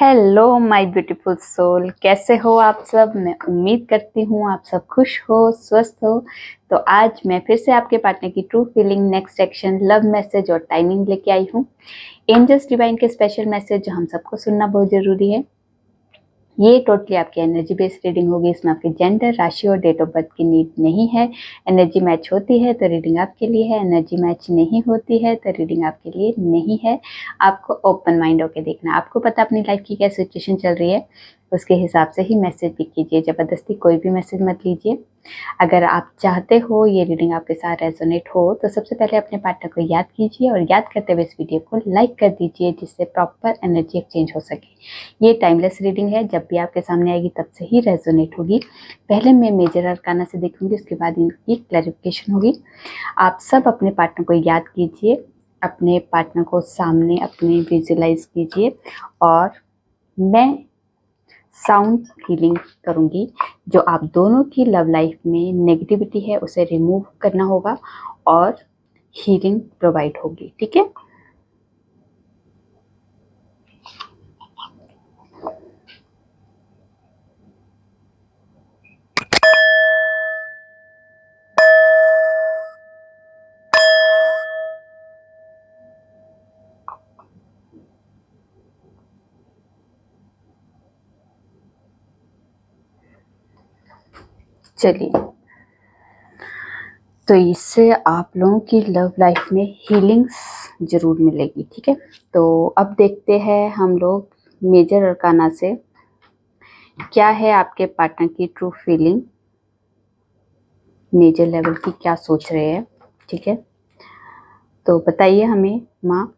Hello my beautiful soul, कैसे हो आप सब। मैं उम्मीद करती हूँ आप सब खुश हो, स्वस्थ हो। तो आज मैं फिर से आपके पार्टनर की true feeling next action love message और टाइमिंग लेके आई हूँ। एंजल्स डिवाइन के स्पेशल मैसेज जो हम सबको सुनना बहुत ज़रूरी है। ये टोटली आपकी एनर्जी बेस्ड रीडिंग होगी। इसमें आपके जेंडर, राशि और डेट ऑफ बर्थ की नीड नहीं है। एनर्जी मैच होती है तो रीडिंग आपके लिए है, एनर्जी मैच नहीं होती है तो रीडिंग आपके लिए नहीं है। आपको ओपन माइंड होकर देखना। आपको पता अपनी लाइफ की क्या सिचुएशन चल रही है, उसके हिसाब से ही मैसेज भी कीजिए। ज़बरदस्ती कोई भी मैसेज मत लीजिए। अगर आप चाहते हो ये रीडिंग आपके साथ रेजोनेट हो तो सबसे पहले अपने पार्टनर को याद कीजिए और याद करते हुए इस वीडियो को लाइक कर दीजिए, जिससे प्रॉपर एनर्जी एक्सचेंज हो सके। ये टाइमलेस रीडिंग है, जब भी आपके सामने आएगी तब से ही रेजोनेट होगी। पहले मैं मेजर अरकाना से देखूंगी, उसके बाद इनकी क्लैरिफिकेशन होगी। आप सब अपने पार्टनर को याद कीजिए, अपने पार्टनर को सामने अपने विजुलाइज कीजिए और मैं साउंड हीलिंग करूंगी। जो आप दोनों की लव लाइफ में नेगेटिविटी है उसे रिमूव करना होगा और हीलिंग प्रोवाइड होगी। ठीक है, चलिए। तो इससे आप लोगों की लव लाइफ में हीलिंग्स जरूर मिलेगी। ठीक है, तो अब देखते हैं हम लोग मेजर अरकाना से क्या है आपके पार्टनर की ट्रू फीलिंग, मेजर लेवल की क्या सोच रहे हैं। ठीक है, तो बताइए हमें माँ,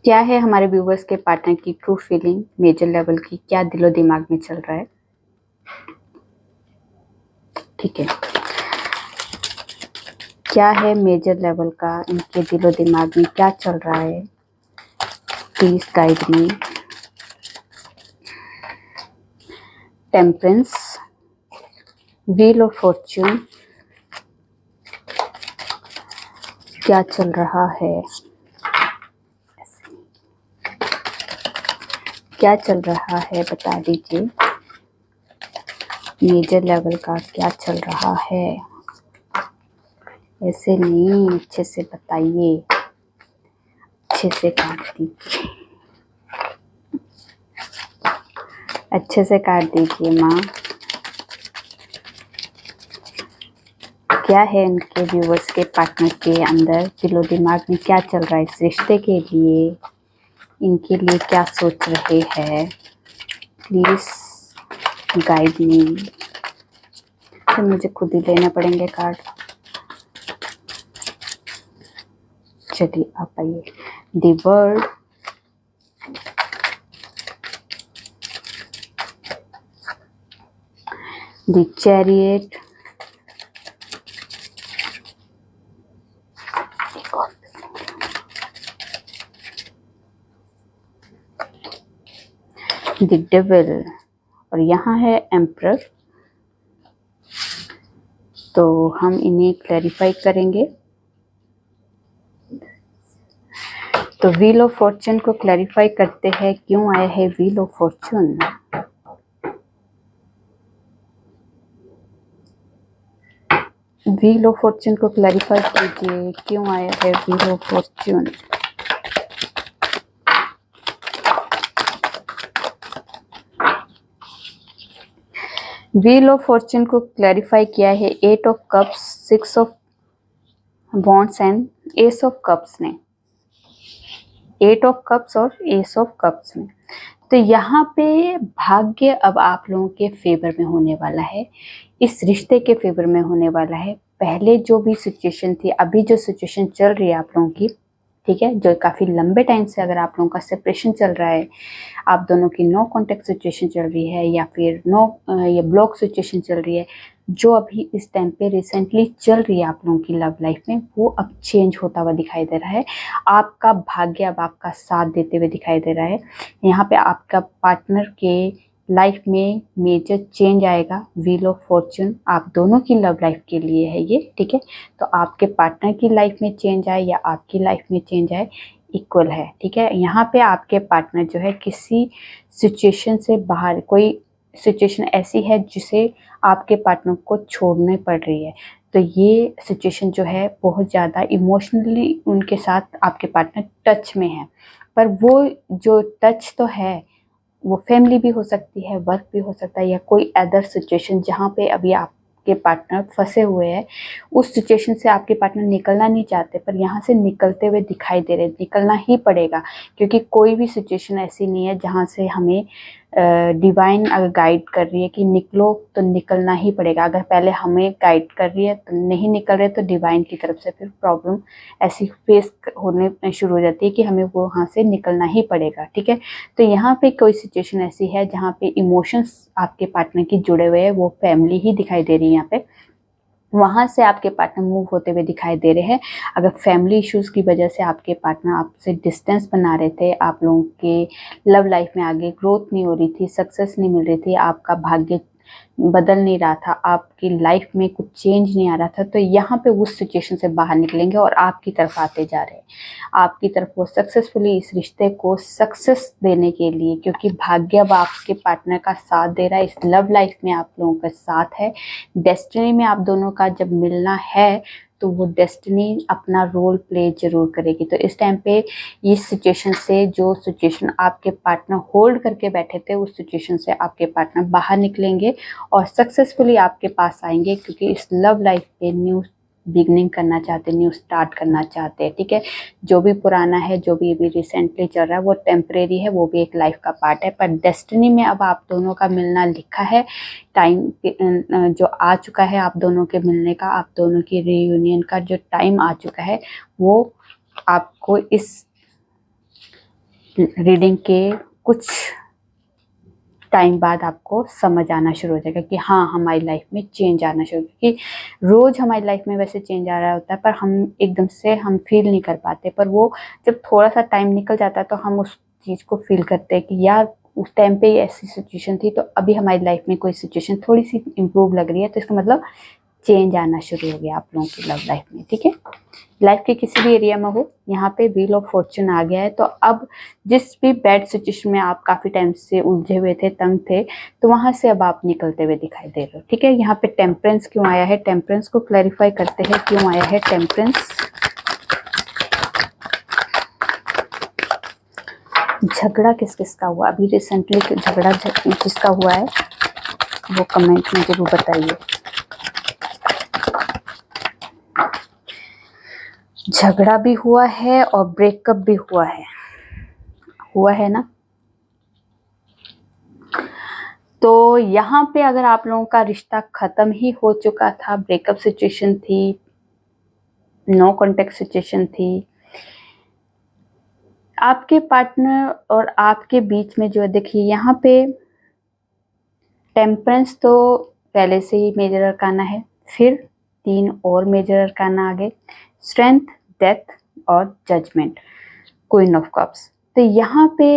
क्या है हमारे व्यूवर्स के पार्टनर की ट्रू फीलिंग मेजर लेवल की, क्या दिलो दिमाग में चल रहा है। ठीक है, क्या है मेजर लेवल का, इनके दिलो दिमाग में क्या चल रहा है, please guide me. Temperance, wheel of Fortune, क्या चल रहा है, क्या चल रहा है बता दीजिए। मेजर लेवल का क्या चल रहा है, ऐसे नहीं, अच्छे से बताइए, अच्छे से काट दीजिए, अच्छे से काट दीजिए माँ। क्या है इनके व्यूवर्स के पार्टनर के अंदर दिलो दिमाग में क्या चल रहा है इस रिश्ते के लिए, इनके लिए क्या सोच रहे हैं, प्लीज गाइड मी। तो मुझे खुद ही लेने पड़ेंगे कार्ड। चलिए आप आइए। The world, the chariot, the devil और यहाँ है एम्परर। तो हम इन्हें क्लैरिफाई करेंगे। तो व्हील ऑफ फॉर्च्यून को क्लैरिफाई करते हैं, क्यों आया है wheel of fortune. Wheel of fortune को क्लैरिफाई कीजिए, क्यों आया है wheel of fortune. Wheel of fortune को क्लैरिफाई किया है eight of cups, six of wands and ace of cups ने। एट ऑफ कप्स और एस ऑफ कप्स में। तो यहाँ पे भाग्य अब आप लोगों के फेवर में होने वाला है, इस रिश्ते के फेवर में होने वाला है। पहले जो भी सिचुएशन थी, अभी जो सिचुएशन चल रही है आप लोगों की, ठीक है, जो काफ़ी लंबे टाइम से अगर आप लोगों का सेपरेशन चल रहा है, आप दोनों की नो कॉन्टेक्ट सिचुएशन चल रही है या फिर ये ब्लॉक सिचुएशन चल रही है, जो अभी इस टाइम पे रिसेंटली चल रही है आप लोगों की लव लाइफ में, वो अब चेंज होता हुआ दिखाई दे रहा है। आपका भाग्य अब आपका साथ देते हुए दिखाई दे रहा है। यहाँ पे आपका पार्टनर के लाइफ में मेजर चेंज आएगा। व्हील ऑफ फॉर्च्यून आप दोनों की लव लाइफ के लिए है ये। ठीक है, तो आपके पार्टनर की लाइफ में चेंज आए या आपकी लाइफ में चेंज आए, इक्वल है। ठीक है, यहाँ पे आपके पार्टनर जो है किसी सिचुएशन से बाहर, कोई सिचुएशन ऐसी है जिसे आपके पार्टनर को छोड़नी पड़ रही है, तो ये सिचुएशन जो है बहुत ज़्यादा इमोशनली उनके साथ आपके पार्टनर टच में है। पर वो जो टच तो है वो फैमिली भी हो सकती है, वर्क भी हो सकता है, या कोई अदर सिचुएशन जहाँ पे अभी आपके पार्टनर फंसे हुए हैं। उस सिचुएशन से आपके पार्टनर निकलना नहीं चाहते, पर यहाँ से निकलते हुए दिखाई दे रहे, निकलना ही पड़ेगा, क्योंकि कोई भी सिचुएशन ऐसी नहीं है जहाँ से हमें डिवाइन अगर गाइड कर रही है कि निकलो, तो निकलना ही पड़ेगा। अगर पहले हमें गाइड कर रही है तो नहीं निकल रहे, तो डिवाइन की तरफ से फिर प्रॉब्लम ऐसी फेस होने शुरू हो जाती है कि हमें वो वहाँ से निकलना ही पड़ेगा। ठीक है, तो यहाँ पे कोई सिचुएशन ऐसी है जहाँ पे इमोशंस आपके पार्टनर की जुड़े हुए हैं, वो फैमिली ही दिखाई दे रही है यहाँ पे, वहाँ से आपके पार्टनर मूव होते हुए दिखाई दे रहे हैं। अगर फैमिली इश्यूज की वजह से आपके पार्टनर आपसे डिस्टेंस बना रहे थे, आप लोगों के लव लाइफ में आगे ग्रोथ नहीं हो रही थी, सक्सेस नहीं मिल रही थी, आपका भाग्य बदल नहीं रहा था, आपकी लाइफ में कुछ चेंज नहीं आ रहा था, तो यहाँ पे उस सिचुएशन से बाहर निकलेंगे और आपकी तरफ आते जा रहे हैं। आपकी तरफ वो सक्सेसफुली इस रिश्ते को सक्सेस देने के लिए, क्योंकि भाग्य अब आपके पार्टनर का साथ दे रहा है, इस लव लाइफ में आप लोगों का साथ है। डेस्टिनी में आप दोनों का जब मिलना है तो वो डेस्टिनी अपना रोल प्ले जरूर करेगी। तो इस टाइम पे इस सिचुएशन से, जो सिचुएशन आपके पार्टनर होल्ड करके बैठे थे, उस सिचुएशन से आपके पार्टनर बाहर निकलेंगे और सक्सेसफुली आपके पास आएंगे, क्योंकि इस लव लाइफ पे न्यू बिगनिंग करना चाहते, न्यू स्टार्ट करना चाहते हैं। ठीक है, जो भी पुराना है, जो भी अभी रिसेंटली चल रहा है, वो टेम्परेरी है, वो भी एक लाइफ का पार्ट है, पर डेस्टिनी में अब आप दोनों का मिलना लिखा है। टाइम जो आ चुका है आप दोनों के मिलने का, आप दोनों की रीयूनियन का जो टाइम आ चुका है, वो आपको इस रीडिंग के कुछ टाइम बाद आपको समझ आना शुरू हो जाएगा कि हाँ, हमारी लाइफ में चेंज आना शुरू, क्योंकि रोज हमारी लाइफ में वैसे चेंज आ रहा होता है, पर हम एकदम से हम फील नहीं कर पाते, पर वो जब थोड़ा सा टाइम निकल जाता है तो हम उस चीज़ को फील करते हैं कि यार उस टाइम पे ये ऐसी सिचुएशन थी, तो अभी हमारी लाइफ में कोई सिचुएशन थोड़ी सी इम्प्रूव लग रही है, तो इसका मतलब चेंज आना शुरू हो गया आप लोगों की लव लाइफ में। ठीक है, लाइफ के किसी भी एरिया में हो, यहाँ पे व्हील ऑफ फॉर्चून आ गया है, तो अब जिस भी बैड सिचुएशन में आप काफी टाइम से उलझे हुए थे, तंग थे, तो वहां से अब आप निकलते हुए दिखाई दे रहे हो। ठीक है, यहाँ पे टेम्परेंस क्यों आया है, टेम्परेंस को क्लैरिफाई करते हैं क्यों आया है टेम्परेंस। झगड़ा किस किस का हुआ अभी रिसेंटली, झगड़ा किसका हुआ है वो कमेंट में जरूर बताइए। झगड़ा भी हुआ है और ब्रेकअप भी हुआ है ना। तो यहाँ पे अगर आप लोगों का रिश्ता खत्म ही हो चुका था, ब्रेकअप सिचुएशन थी, नो कॉन्टेक्ट सिचुएशन थी, आपके पार्टनर और आपके बीच में जो है, देखिए यहाँ पे टेम्परेंस तो पहले से ही मेजर अरकाना है, फिर 3 और मेजर अरकाना आ गए, स्ट्रेंथ, डेथ और जजमेंट, क्वीन ऑफ कप्स। तो यहाँ पे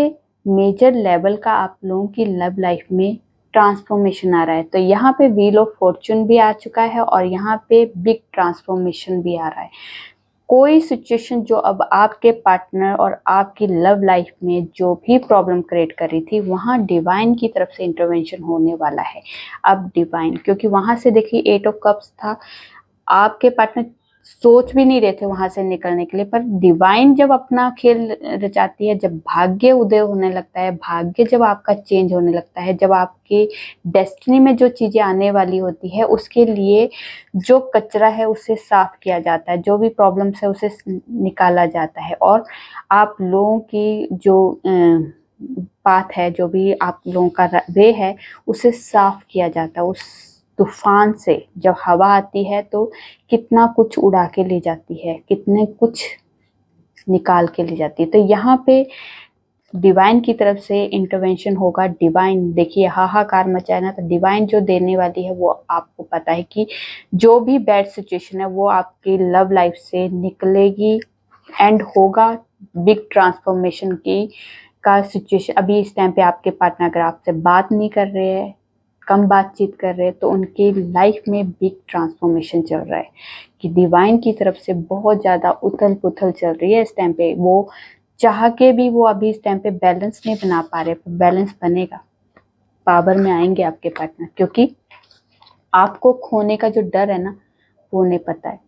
मेजर लेवल का आप लोगों की लव लाइफ में ट्रांसफॉर्मेशन आ रहा है। तो यहाँ पे व्हील ऑफ फॉर्चून भी आ चुका है और यहाँ पे बिग ट्रांसफॉर्मेशन भी आ रहा है। कोई सिचुएशन जो अब आपके पार्टनर और आपकी लव लाइफ में जो भी प्रॉब्लम क्रिएट कर रही थी, वहाँ डिवाइन की तरफ से इंटरवेंशन होने वाला है। अब डिवाइन, क्योंकि वहाँ से देखिए 8 ऑफ कप्स था, आपके पार्टनर सोच भी नहीं रहे थे वहां से निकलने के लिए, पर डिवाइन जब अपना खेल रचाती है, जब भाग्य उदय होने लगता है, भाग्य जब आपका चेंज होने लगता है, जब आपकी डेस्टिनी में जो चीजें आने वाली होती है, उसके लिए जो कचरा है उसे साफ किया जाता है, जो भी प्रॉब्लम्स है उसे निकाला जाता है, और आप लोगों की जो पाथ है, जो भी आप लोगों का वे है, उसे साफ किया जाता है। उस तूफान से जब हवा आती है तो कितना कुछ उड़ा के ले जाती है, कितने कुछ निकाल के ले जाती है। तो यहाँ पे डिवाइन की तरफ से इंटरवेंशन होगा। डिवाइन देखिए हाहाकार मचाए ना, तो डिवाइन जो देने वाली है वो आपको पता है कि जो भी बैड सिचुएशन है वो आपकी लव लाइफ से निकलेगी, एंड होगा बिग ट्रांसफॉर्मेशन की का सिचुएशन। अभी इस टाइम पे आपके पार्टनर अगर आपसे बात नहीं कर रहे हैं, कम बातचीत कर रहे हैं, तो उनकी लाइफ में बिग ट्रांसफॉर्मेशन चल रहा है कि डिवाइन की तरफ से बहुत ज़्यादा उथल पुथल चल रही है इस टाइम पे। वो चाह के भी वो अभी इस टाइम पे बैलेंस नहीं बना पा रहे, पर बैलेंस बनेगा, पावर में आएंगे आपके पार्टनर, क्योंकि आपको खोने का जो डर है ना, वो उन्हें पता है।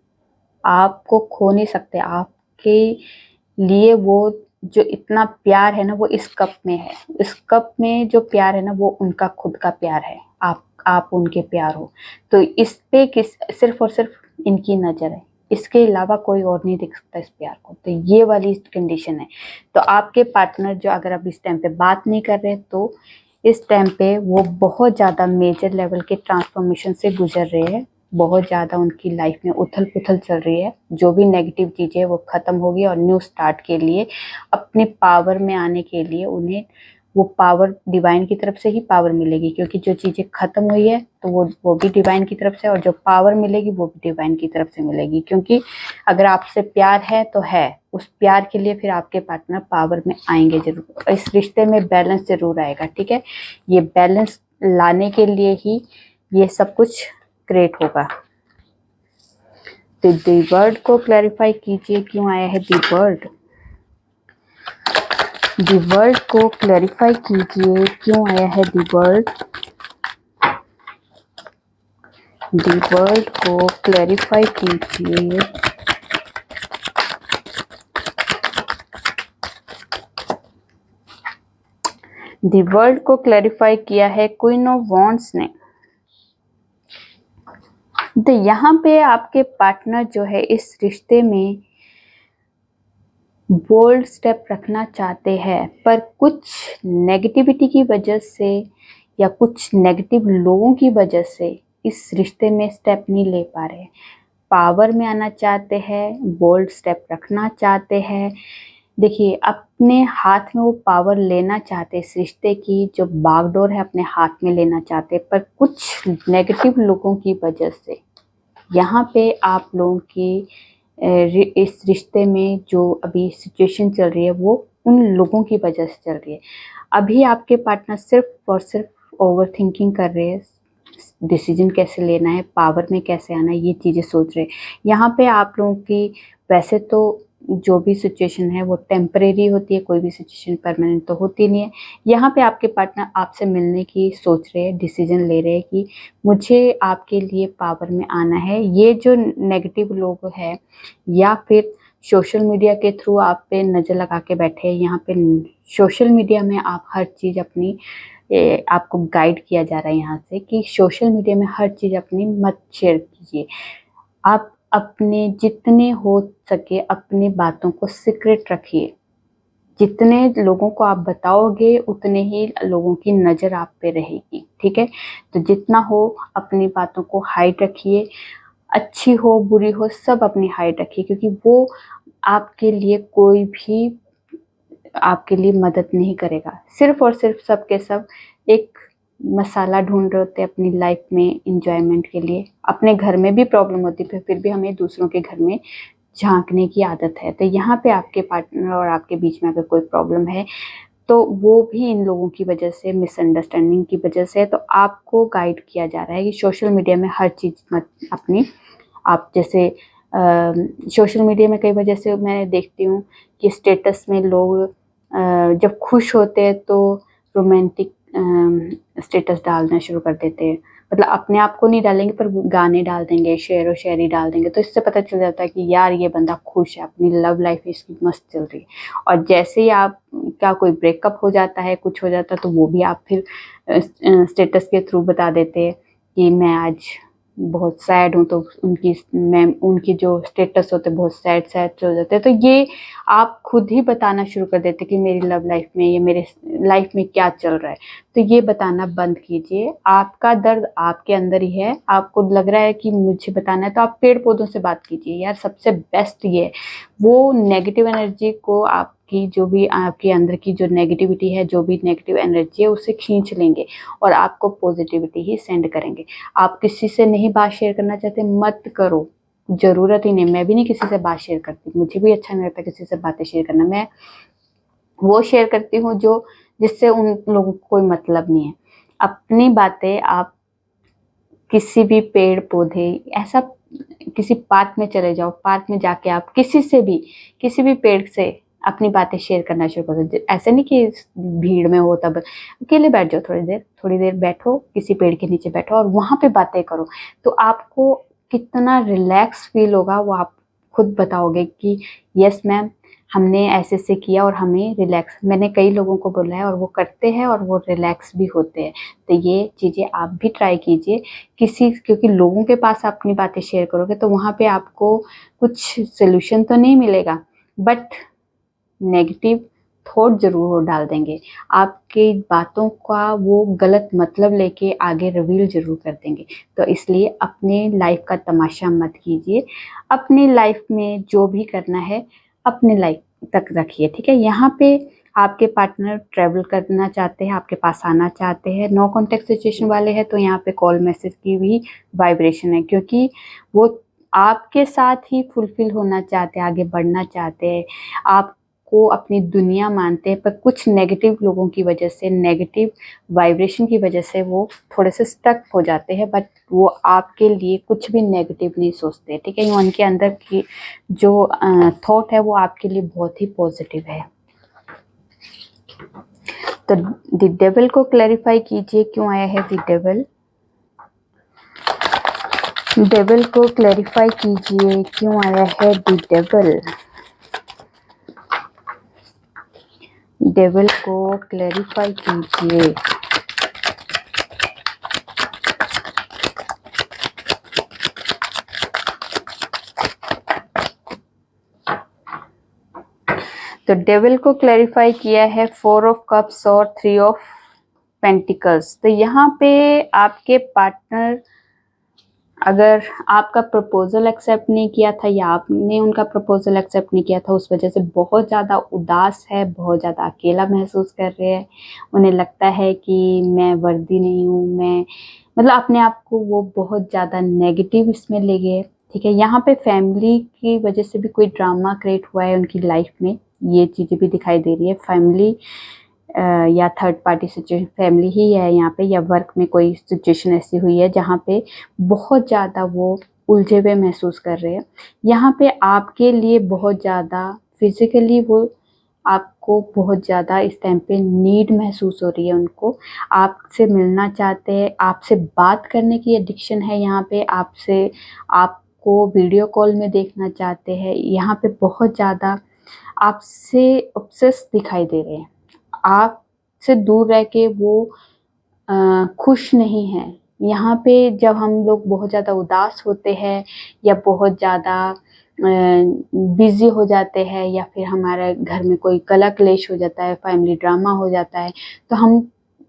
आपको खो नहीं सकते, आपके लिए वो जो इतना प्यार है ना, वो इस कप में है। इस कप में जो प्यार है ना, वो उनका खुद का प्यार है। आप उनके प्यार हो, तो इस पे सिर्फ और सिर्फ इनकी नजर है, इसके अलावा कोई और नहीं देख सकता इस प्यार को। तो ये वाली कंडीशन है। तो आपके पार्टनर जो, अगर अब इस टाइम पे बात नहीं कर रहे, तो इस टाइम पे वो बहुत ज़्यादा मेजर लेवल के ट्रांसफॉर्मेशन से गुजर रहे हैं। बहुत ज़्यादा उनकी लाइफ में उथल पुथल चल रही है। जो भी नेगेटिव चीज़ें वो ख़त्म होगी, और न्यू स्टार्ट के लिए, अपने पावर में आने के लिए उन्हें वो पावर डिवाइन की तरफ से ही पावर मिलेगी, क्योंकि जो चीज़ें ख़त्म हुई है तो वो भी डिवाइन की तरफ से, और जो पावर मिलेगी वो भी डिवाइन की तरफ से मिलेगी। क्योंकि अगर आपसे प्यार है तो है, उस प्यार के लिए फिर आपके पार्टनर पावर में आएंगे जरूर। इस रिश्ते में बैलेंस जरूर आएगा, ठीक है। ये बैलेंस लाने के लिए ही ये सब कुछ क्रिएट होगा। तो दी वर्ड को क्लैरिफाई कीजिए, क्यों आया है दी वर्ड। दी वर्ड को क्लैरिफाई कीजिए, क्यों आया है दी वर्ड। दी वर्ड को क्लैरिफाई कीजिए। दी वर्ड को क्लैरिफाई किया है क्वीन ऑफ वॉन्ड्स ने। तो यहाँ पे आपके पार्टनर जो है इस रिश्ते में बोल्ड स्टेप रखना चाहते हैं, पर कुछ नेगेटिविटी की वजह से या कुछ नेगेटिव लोगों की वजह से इस रिश्ते में स्टेप नहीं ले पा रहे। पावर में आना चाहते हैं, बोल्ड स्टेप रखना चाहते हैं। देखिए, अपने हाथ में वो पावर लेना चाहते, इस रिश्ते की जो बागडोर है अपने हाथ में लेना चाहते, पर कुछ नेगेटिव लोगों की वजह से यहाँ पे आप लोगों की इस रिश्ते में जो अभी सिचुएशन चल रही है, वो उन लोगों की वजह से चल रही है। अभी आपके पार्टनर सिर्फ और सिर्फ ओवर थिंकिंग कर रहे हैं, डिसीजन कैसे लेना है, पावर में कैसे आना है, ये चीज़ें सोच रहे हैं। यहाँ पे आप लोगों की वैसे तो जो भी सिचुएशन है वो टेम्परेरी होती है, कोई भी सिचुएशन परमानेंट तो होती नहीं है। यहाँ पे आपके पार्टनर आपसे मिलने की सोच रहे हैं, डिसीजन ले रहे हैं कि मुझे आपके लिए पावर में आना है। ये जो नेगेटिव लोग हैं या फिर सोशल मीडिया के थ्रू आप पे नज़र लगा के बैठे हैं, यहाँ पे सोशल मीडिया में आप हर चीज़ अपनी आपको गाइड किया जा रहा है यहाँ से कि सोशल मीडिया में हर चीज़ अपनी मत शेयर कीजिए। आप अपने जितने हो सके अपनी बातों को सीक्रेट रखिए। जितने लोगों को आप बताओगे उतने ही लोगों की नज़र आप पे रहेगी, ठीक है। तो जितना हो अपनी बातों को हाइड रखिए, अच्छी हो बुरी हो सब अपनी हाइड रखिए, क्योंकि वो आपके लिए कोई भी आपके लिए मदद नहीं करेगा। सिर्फ और सिर्फ सब के सब एक मसाला ढूंढ रहे होते हैं अपनी लाइफ में इंजॉयमेंट के लिए। अपने घर में भी प्रॉब्लम होती है, फिर भी हमें दूसरों के घर में झांकने की आदत है। तो यहाँ पे आपके पार्टनर और आपके बीच में अगर कोई प्रॉब्लम है तो वो भी इन लोगों की वजह से, मिसअंडरस्टैंडिंग की वजह से। तो आपको गाइड किया जा रहा है कि सोशल मीडिया में हर चीज़ मत अपनी, आप जैसे सोशल मीडिया में कई वजह से मैं देखती हूँ कि स्टेटस में लोग जब खुश होते हैं तो रोमांटिक स्टेटस डालना शुरू कर देते हैं। मतलब अपने आप को नहीं डालेंगे पर गाने डाल देंगे, शेर व शायरी डाल देंगे। तो इससे पता चल जाता है कि यार ये बंदा खुश है, अपनी लव लाइफ इसकी मस्त चल रही है। और जैसे ही आप क्या कोई ब्रेकअप हो जाता है, कुछ हो जाता है, तो वो भी आप फिर स्टेटस के थ्रू बता देते हैं कि मैं आज बहुत सैड हूँ। तो उनकी जो स्टेटस होते हैं बहुत सैड सैड हो जाते हैं। तो ये आप खुद ही बताना शुरू कर देते कि मेरी लव लाइफ में, ये मेरे लाइफ में क्या चल रहा है। तो ये बताना बंद कीजिए। आपका दर्द आपके अंदर ही है। आपको लग रहा है कि मुझे बताना है, तो आप पेड़ पौधों से बात कीजिए यार। सबसे बेस्ट ये, वो नेगेटिव एनर्जी को, आपकी जो भी आपके अंदर की जो नेगेटिविटी है, जो भी नेगेटिव एनर्जी है, उसे खींच लेंगे और आपको पॉजिटिविटी ही सेंड करेंगे। आप किसी से नहीं बात शेयर करना चाहते, मत करो, ज़रूरत ही नहीं। मैं भी नहीं किसी से बात शेयर करती, मुझे भी अच्छा नहीं लगता किसी से बातें शेयर करना। मैं वो शेयर करती हूँ जो जिससे उन लोगों को कोई मतलब नहीं है। अपनी बातें आप किसी भी पेड़ पौधे, ऐसा किसी पार्क में चले जाओ, पार्क में जाके आप किसी से भी, किसी भी पेड़ से अपनी बातें शेयर करना शुरू कर दो। ऐसे नहीं कि भीड़ में हो तब, अकेले बैठ जाओ, थोड़ी देर बैठो, किसी पेड़ के नीचे बैठो और वहाँ पे बातें करो। तो आपको कितना रिलैक्स फील होगा वो आप खुद बताओगे कि यस मैम, हमने ऐसे से किया और हमें रिलैक्स, मैंने कई लोगों को बोला है और वो करते हैं और वो रिलैक्स भी होते हैं। तो ये चीज़ें आप भी ट्राई कीजिए क्योंकि लोगों के पास अपनी बातें शेयर करोगे तो वहाँ पे आपको कुछ सोल्यूशन तो नहीं मिलेगा, बट नेगेटिव थॉट जरूर वो डाल देंगे, आपकी बातों का वो गलत मतलब लेके आगे रिवील जरूर कर देंगे। तो इसलिए अपने लाइफ का तमाशा मत कीजिए, अपनी लाइफ में जो भी करना है अपने लाइफ तक रखिए, ठीक है। यहाँ पे आपके पार्टनर ट्रैवल करना चाहते हैं, आपके पास आना चाहते हैं, नो कॉन्टेक्ट सिचुएशन वाले हैं तो यहाँ पे कॉल मैसेज की भी वाइब्रेशन है, क्योंकि वो आपके साथ ही फुलफिल होना चाहते हैं, आगे बढ़ना चाहते हैं, आपको अपनी दुनिया मानते हैं। पर कुछ नेगेटिव लोगों की वजह से, नेगेटिव वाइब्रेशन की वजह से वो थोड़े से स्टक हो जाते हैं, बट वो आपके लिए कुछ भी नेगेटिव नहीं सोचते, ठीक है। उनके अंदर की जो थॉट है वो आपके लिए बहुत ही पॉजिटिव है। तो द डेविल को क्लैरिफाई कीजिए क्यों आया है द डेविल। डेविल को क्लैरिफाई कीजिए क्यों आया है द डेविल। डेविल को क्लैरिफाई कीजिए। तो डेविल को क्लैरिफाई किया है 4 ऑफ कप्स और 3 ऑफ पेंटिकल्स। तो यहाँ पे आपके पार्टनर अगर आपका प्रपोजल एक्सेप्ट नहीं किया था या आपने उनका प्रपोजल एक्सेप्ट नहीं किया था, उस वजह से बहुत ज़्यादा उदास है, बहुत ज़्यादा अकेला महसूस कर रहे हैं। उन्हें लगता है कि मैं वर्दी नहीं हूँ, मैं मतलब अपने आप को वो बहुत ज़्यादा नेगेटिव इसमें ले गए, ठीक है। यहाँ पे फैमिली की वजह से भी कोई ड्रामा क्रिएट हुआ है उनकी लाइफ में, ये चीज़ें भी दिखाई दे रही है। फैमिली या थर्ड पार्टी सिचुएशन, फैमिली ही है यहाँ पे, या वर्क में कोई सिचुएशन ऐसी हुई है जहाँ पे बहुत ज़्यादा वो उलझे हुए महसूस कर रहे हैं। यहाँ पे आपके लिए बहुत ज़्यादा फिजिकली वो आपको बहुत ज़्यादा इस टाइम पे नीड महसूस हो रही है, उनको आपसे मिलना चाहते हैं, आपसे बात करने की एडिक्शन है यहाँ पे, आपसे आपको वीडियो कॉल में देखना चाहते हैं। यहाँ पे बहुत ज़्यादा आपसे ऑब्सेस दिखाई दे रहे हैं, आपसे दूर रह के वो खुश नहीं है। यहाँ पे जब हम लोग बहुत ज़्यादा उदास होते हैं या बहुत ज़्यादा बिजी हो जाते हैं या फिर हमारे घर में कोई कलह क्लेश हो जाता है, फैमिली ड्रामा हो जाता है, तो हम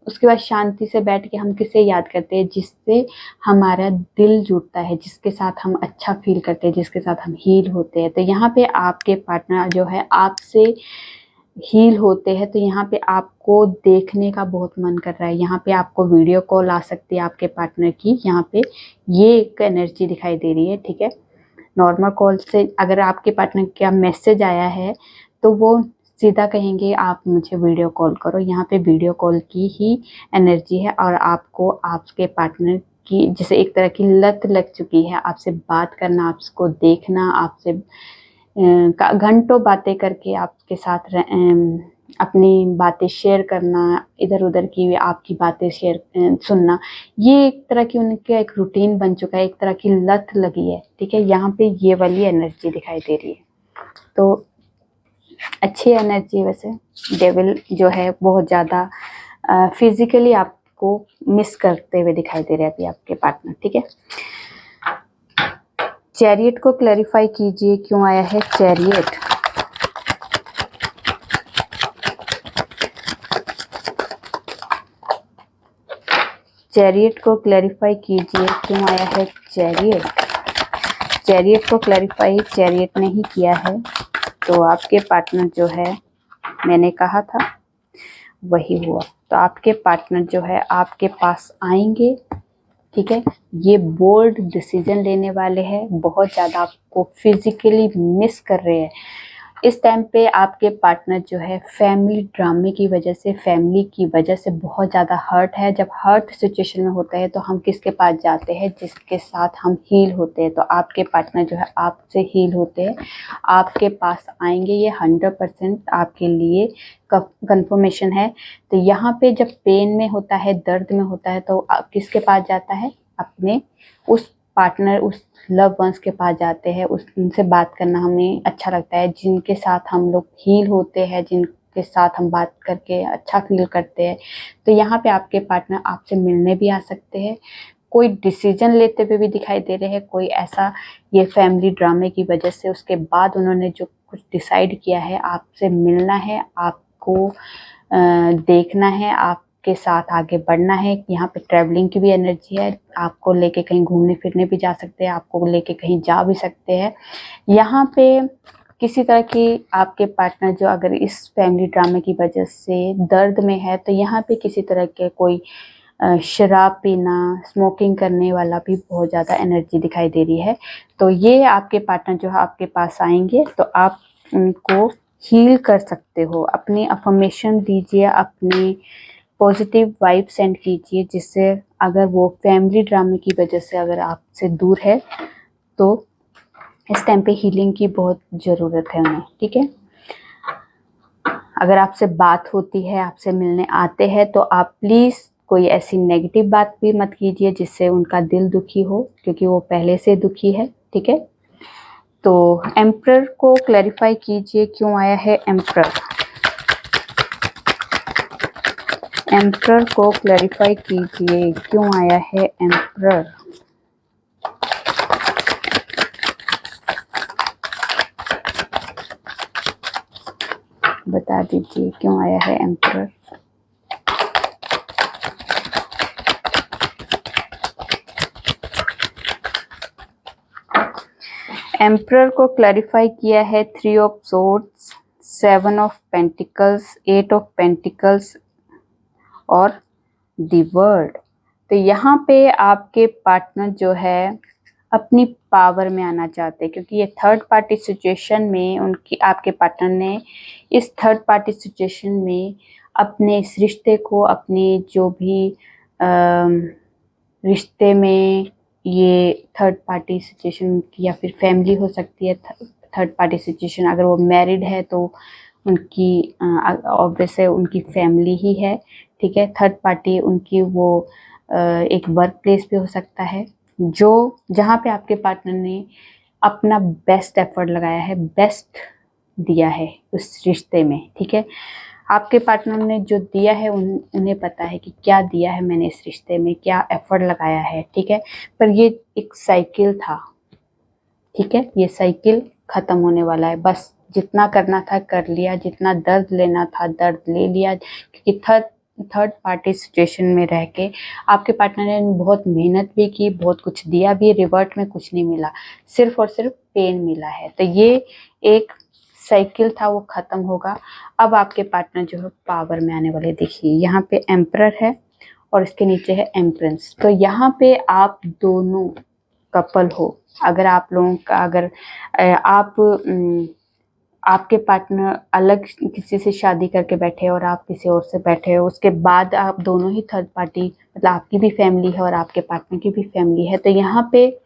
उसके बाद शांति से बैठ के हम किसे याद करते हैं, जिससे हमारा दिल जुड़ता है, जिसके साथ हम अच्छा फील करते हैं, जिसके साथ हम हील होते हैं। तो यहाँ पे आपके पार्टनर जो है आपसे हील होते हैं, तो यहाँ पे आपको देखने का बहुत मन कर रहा है। यहाँ पे आपको वीडियो कॉल आ सकती है आपके पार्टनर की, यहाँ पे ये एक एनर्जी दिखाई दे रही है, ठीक है। नॉर्मल कॉल से अगर आपके पार्टनर का मैसेज आया है तो वो सीधा कहेंगे आप मुझे वीडियो कॉल करो। यहाँ पे वीडियो कॉल की ही एनर्जी है और आपको आपके पार्टनर की जैसे एक तरह की लत लग चुकी है, आपसे बात करना, आपको देखना, आपसे घंटों बातें करके आपके साथ अपनी बातें शेयर करना, इधर उधर की आपकी बातें शेयर सुनना, ये एक तरह की उनका एक रूटीन बन चुका है, एक तरह की लत लगी है, ठीक है। यहाँ पे ये वाली एनर्जी दिखाई दे रही है, तो अच्छी एनर्जी। वैसे डेविल जो है बहुत ज़्यादा फिजिकली आपको मिस करते हुए दिखाई दे रहे हैं अभी आपके पार्टनर, ठीक है। चैरियट को क्लैरिफाई कीजिए क्यों आया है चैरियट। चैरियट को क्लैरिफाई कीजिए क्यों आया है चैरियट। चैरियट को क्लैरिफाई चैरियट ने ही किया है, तो आपके पार्टनर जो है मैंने कहा था वही हुआ। तो आपके पार्टनर जो है आपके पास आएंगे, ठीक है। ये बोल्ड डिसीजन लेने वाले हैं, बहुत ज़्यादा आपको फिजिकली मिस कर रहे हैं, इस टाइम पे आपके पार्टनर जो है फैमिली ड्रामे की वजह से, फैमिली की वजह से बहुत ज़्यादा हर्ट है। जब हर्ट सिचुएशन में होता है तो हम किसके पास जाते हैं? जिसके साथ हम हील होते हैं। तो आपके पार्टनर जो है आपसे हील होते हैं, आपके पास आएंगे, ये 100% आपके लिए कंफर्मेशन है। तो यहाँ पे जब पेन में होता है, दर्द में होता है, तो आप किसके पास जाता है? अपने उस पार्टनर, उस लव वंस के पास जाते हैं। उनसे बात करना हमें अच्छा लगता है, जिनके साथ हम लोग हील होते हैं, जिनके साथ हम बात करके अच्छा फील करते हैं। तो यहाँ पे आपके पार्टनर आपसे मिलने भी आ सकते हैं, कोई डिसीजन लेते हुए भी दिखाई दे रहे हैं, कोई ऐसा, ये फैमिली ड्रामे की वजह से उसके बाद उन्होंने जो कुछ डिसाइड किया है, आपसे मिलना है, आपको देखना है, आपके साथ आगे बढ़ना है। यहाँ पे ट्रैवलिंग की भी एनर्जी है, आपको लेके कहीं घूमने फिरने भी जा सकते हैं, आपको लेके कहीं जा भी सकते हैं। यहाँ पे किसी तरह की आपके पार्टनर जो अगर इस फैमिली ड्रामे की वजह से दर्द में है, तो यहाँ पे किसी तरह के कोई शराब पीना, स्मोकिंग करने वाला भी बहुत ज़्यादा एनर्जी दिखाई दे रही है। तो ये आपके पार्टनर जो है आपके पास आएंगे, तो आप उनको हील कर सकते हो। अपनी अफर्मेशन दीजिए, अपनी पॉजिटिव वाइब सेंड कीजिए, जिससे अगर वो फैमिली ड्रामे की वजह से अगर आपसे दूर है, तो इस टाइम पे हीलिंग की बहुत ज़रूरत है उन्हें। ठीक है, अगर आपसे बात होती है, आपसे मिलने आते हैं, तो आप प्लीज़ कोई ऐसी नेगेटिव बात भी मत कीजिए जिससे उनका दिल दुखी हो, क्योंकि वो पहले से दुखी है। ठीक है, तो एम्परर को क्लैरिफाई कीजिए क्यों आया है एम्परर। एम्परर को क्लैरिफाई कीजिए क्यों आया है एम्परर। बता दीजिए क्यों आया है एम्परर। एम्परर को क्लैरिफाई किया है 3 of swords, 7 of pentacles, 8 of pentacles और द वर्ल्ड। तो यहाँ पे आपके पार्टनर जो है अपनी पावर में आना चाहते हैं, क्योंकि ये थर्ड पार्टी सिचुएशन में उनकी, आपके पार्टनर ने इस थर्ड पार्टी सिचुएशन में अपने इस रिश्ते को, अपने जो भी रिश्ते में, ये थर्ड पार्टी सिचुएशन या फिर फैमिली हो सकती है, थर्ड पार्टी सिचुएशन, अगर वो मैरिड है तो उनकी ऑब्वियस है उनकी फैमिली ही है। ठीक है, थर्ड पार्टी उनकी वो एक वर्क प्लेस भी हो सकता है, जो जहाँ पे आपके पार्टनर ने अपना बेस्ट एफर्ट लगाया है, बेस्ट दिया है उस रिश्ते में। ठीक है, आपके पार्टनर ने जो दिया है उन्हें पता है कि क्या दिया है मैंने इस रिश्ते में, क्या एफर्ट लगाया है। ठीक है, पर ये एक साइकिल था। ठीक है, ये साइकिल खत्म होने वाला है, बस जितना करना था कर लिया, जितना दर्द लेना था दर्द ले लिया, क्योंकि थर्ड पार्टी सिचुएशन में रह के आपके पार्टनर ने बहुत मेहनत भी की, बहुत कुछ दिया भी, रिवर्ट में कुछ नहीं मिला, सिर्फ और सिर्फ पेन मिला है। तो ये एक साइकिल था, वो खत्म होगा। अब आपके पार्टनर जो है पावर में आने वाले। देखिए यहाँ पे एम्परर है और इसके नीचे है एम्प्रेंस। तो यहाँ पे आप दोनों कपल हो, अगर आप लोगों का, अगर आपके पार्टनर अलग किसी से शादी करके बैठे और आप किसी और से बैठे हो, उसके बाद आप दोनों ही थर्ड पार्टी, मतलब आपकी भी फैमिली है और आपके पार्टनर की भी फैमिली है, तो यहाँ पे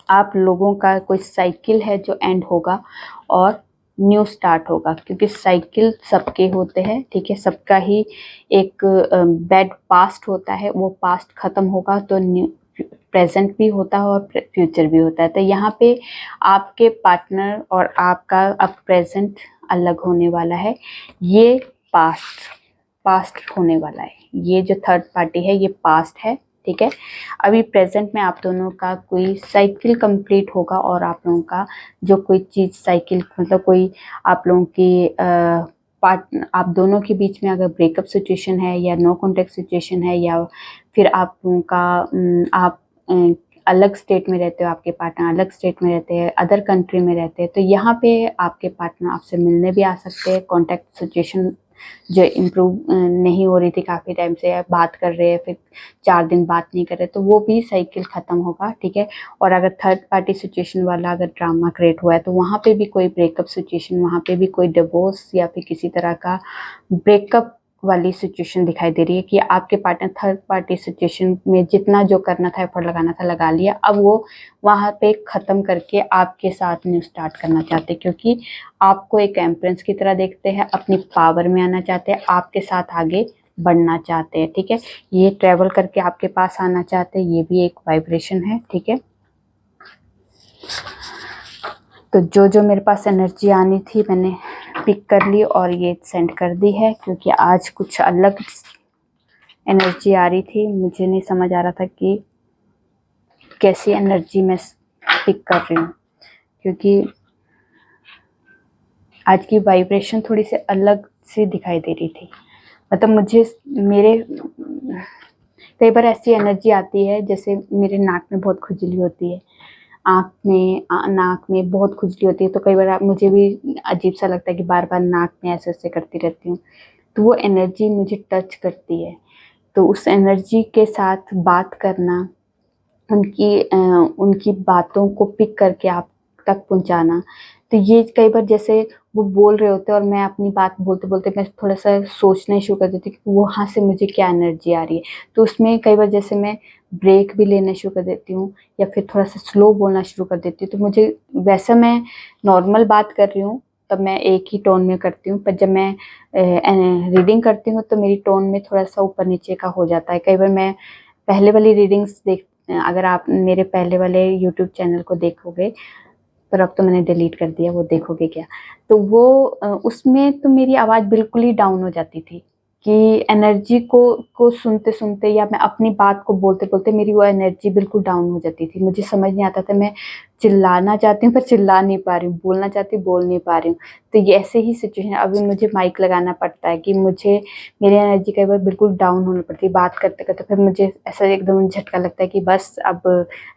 आप लोगों का कोई साइकिल है जो एंड होगा और न्यू स्टार्ट होगा, क्योंकि साइकिल सबके होते हैं। ठीक है, सबका ही एक बैड पास्ट होता है, वो पास्ट खत्म होगा तो न्यू प्रेजेंट भी होता है और फ्यूचर भी होता है। तो यहाँ पे आपके पार्टनर और आपका अब प्रेजेंट अलग होने वाला है, ये पास्ट होने वाला है। ये जो थर्ड पार्टी है ये पास्ट है। ठीक है, अभी प्रेजेंट में आप दोनों का कोई साइकिल कंप्लीट होगा और आप लोगों का जो कोई चीज़ साइकिल, मतलब कोई आप लोगों की आप दोनों के बीच में अगर ब्रेकअप सिचुएशन है या नो कॉन्टेक्ट सिचुएशन है, या फिर आप लोगों का आप अलग स्टेट में रहते हो, आपके पार्टनर अलग स्टेट में रहते हैं, अदर कंट्री में रहते हैं, तो यहाँ पे आपके पार्टनर आपसे मिलने भी आ सकते हैं। कॉन्टैक्ट सिचुएशन जो इम्प्रूव नहीं हो रही थी, काफ़ी टाइम से बात कर रहे हैं फिर 4 दिन बात नहीं कर रहे, तो वो भी साइकिल ख़त्म होगा, ठीक है। और अगर थर्ड पार्टी सिचुएशन वाला अगर ड्रामा क्रिएट हुआ है तो वहाँ पे भी कोई ब्रेकअप सिचुएशन, वहाँ पे भी कोई डिवोर्स या फिर किसी तरह का ब्रेकअप वाली सिचुएशन दिखाई दे रही है कि आपके पार्टनर थर्ड पार्टी सिचुएशन में जितना जो करना था, एफर्ट लगाना था, लगा लिया। अब वो वहाँ पे ख़त्म करके आपके साथ न्यू स्टार्ट करना चाहते हैं, क्योंकि आपको एक एम्प्रेंस की तरह देखते हैं, अपनी पावर में आना चाहते हैं, आपके साथ आगे बढ़ना चाहते हैं, ठीक है। ये ट्रैवल करके आपके पास आना चाहते हैं, ये भी एक वाइब्रेशन है, ठीक है। तो जो जो मेरे पास एनर्जी आनी थी मैंने पिक कर ली और ये सेंड कर दी है, क्योंकि आज कुछ अलग एनर्जी आ रही थी। मुझे नहीं समझ आ रहा था कि कैसी एनर्जी मैं पिक कर रही हूँ, क्योंकि आज की वाइब्रेशन थोड़ी सी अलग सी दिखाई दे रही थी। मतलब मुझे मेरे कई बार ऐसी एनर्जी आती है जैसे मेरे नाक में बहुत खुजली होती है, नाक में बहुत खुजली होती है, तो कई बार मुझे भी अजीब सा लगता है कि बार बार नाक में ऐसे ऐसे करती रहती हूँ, तो वो एनर्जी मुझे टच करती है। तो उस एनर्जी के साथ बात करना, उनकी बातों को पिक करके आप तक पहुंचाना, तो ये कई बार जैसे वो बोल रहे होते हैं और मैं अपनी बात बोलते बोलते मैं थोड़ा सा सोचना शुरू कर देती हूँ कि वहाँ से मुझे क्या एनर्जी आ रही है। तो उसमें कई बार जैसे मैं ब्रेक भी लेना शुरू कर देती हूँ या फिर थोड़ा सा स्लो बोलना शुरू कर देती हूँ। तो मुझे वैसे मैं नॉर्मल बात कर रही हूँ तब मैं एक ही टोन में करती हूँ, पर जब मैं रीडिंग करती हूँ तो मेरी टोन में थोड़ा सा ऊपर नीचे का हो जाता है। कई बार मैं पहले वाली रीडिंग्स अगर आप मेरे पहले वाले यूट्यूब चैनल को देखोगे, पर अब तो मैंने डिलीट कर दिया, वो देखोगे क्या, तो वो उसमें तो मेरी आवाज़ बिल्कुल ही डाउन हो जाती थी कि एनर्जी को सुनते सुनते या मैं अपनी बात को बोलते बोलते मेरी वो एनर्जी बिल्कुल डाउन हो जाती थी। मुझे समझ नहीं आता था, मैं चिल्लाना चाहती हूँ पर चिल्ला नहीं पा रही हूँ, बोलना चाहती हूँ बोल नहीं पा रही हूँ। तो ये ऐसे ही सिचुएशन, अभी मुझे माइक लगाना पड़ता है कि मुझे मेरी एनर्जी कई बार बिल्कुल डाउन होने पड़ती है बात करते करते, फिर मुझे ऐसा एकदम झटका लगता है कि बस अब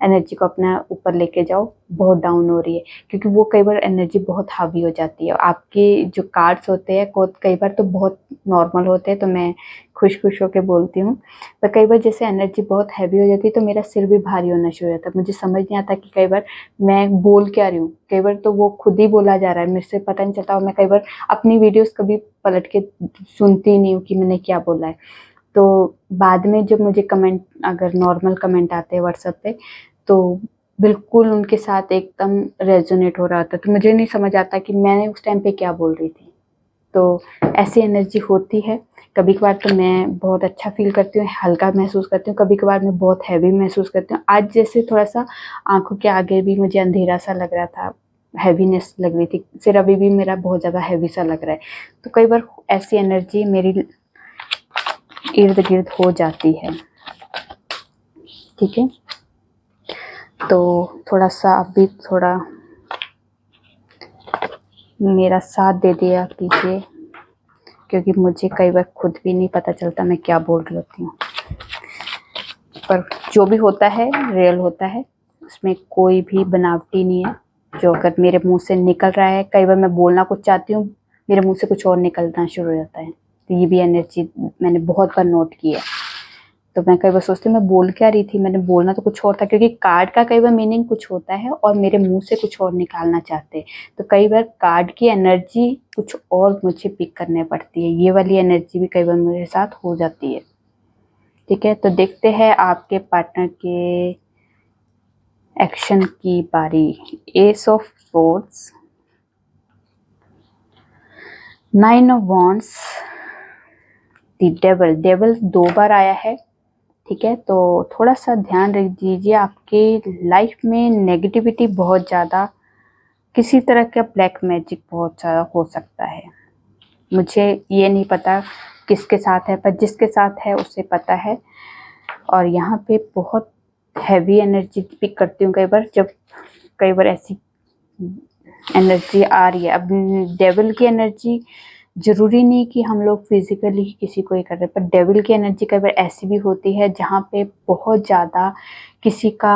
एनर्जी को अपना ऊपर लेके जाओ, बहुत डाउन हो रही है। क्योंकि वो कई बार एनर्जी बहुत हावी हो जाती है। आपके जो कार्ड्स होते हैं कई बार तो बहुत नॉर्मल होते हैं, तो मैं खुश खुश होकर बोलती हूँ, पर कई बार जैसे एनर्जी बहुत हैवी हो जाती है तो मेरा सिर भी भारी होना शुरू हो जाता है। मुझे समझ नहीं आता कि कई बार मैं बोल क्या रही हूँ, कई बार तो वो खुद ही बोला जा रहा है, मेरे से पता नहीं चलता। और मैं कई बार अपनी वीडियोस कभी पलट के सुनती नहीं हूँ कि मैंने क्या बोला है। तो बाद में जब मुझे कमेंट, अगर नॉर्मल कमेंट आते हैं व्हाट्सएप पे, तो बिल्कुल उनके साथ एकदम रेजोनेट हो रहा था। तो मुझे नहीं समझ आता कि मैंने उस टाइम पे क्या बोल रही थी। तो ऐसी एनर्जी होती है। कभी कभार तो मैं बहुत अच्छा फील करती हूँ, हल्का महसूस करती हूँ, कभी कभार मैं बहुत हैवी महसूस करती हूँ। आज जैसे थोड़ा सा आंखों के आगे भी मुझे अंधेरा सा लग रहा था, हैवीनेस लग रही थी, सिर अभी भी मेरा बहुत ज़्यादा हैवी सा लग रहा है। तो कई बार ऐसी एनर्जी मेरी इर्द गिर्द हो जाती है, ठीक है। तो थोड़ा सा अभी थोड़ा मेरा साथ दे दिया कीजिए, क्योंकि मुझे कई बार खुद भी नहीं पता चलता मैं क्या बोल रही होती हूँ। पर जो भी होता है रियल होता है, उसमें कोई भी बनावटी नहीं है। जो अगर मेरे मुंह से निकल रहा है, कई बार मैं बोलना कुछ चाहती हूँ, मेरे मुंह से कुछ और निकलना शुरू हो जाता है। तो ये भी एनर्जी मैंने बहुत बार नोट की है। तो मैं कई बार सोचती हूँ मैं बोल क्या रही थी, मैंने बोलना तो कुछ और था, क्योंकि कार्ड का कई बार मीनिंग कुछ होता है और मेरे मुंह से कुछ और निकालना चाहते हैं। तो कई बार कार्ड की एनर्जी कुछ और मुझे पिक करने पड़ती है। ये वाली एनर्जी भी कई बार मेरे साथ हो जाती है, ठीक है। तो देखते हैं आपके पार्टनर के एक्शन की बारी। S of swords, 9 of wands, the devil. Devil 2 बार आया है, ठीक है। तो थोड़ा सा ध्यान रख दीजिए, आपकी लाइफ में नेगेटिविटी बहुत ज़्यादा, किसी तरह का ब्लैक मैजिक बहुत ज़्यादा हो सकता है। मुझे ये नहीं पता किसके साथ है, पर जिसके साथ है उसे पता है। और यहाँ पे बहुत हैवी एनर्जी पिक करती हूँ कई बार, जब कई बार ऐसी एनर्जी आ रही है। अब डेविल की एनर्जी ज़रूरी नहीं कि हम लोग फिजिकली ही किसी को ये कर रहे हैं, पर डेविल की एनर्जी कई बार ऐसी भी होती है जहाँ पे बहुत ज़्यादा किसी का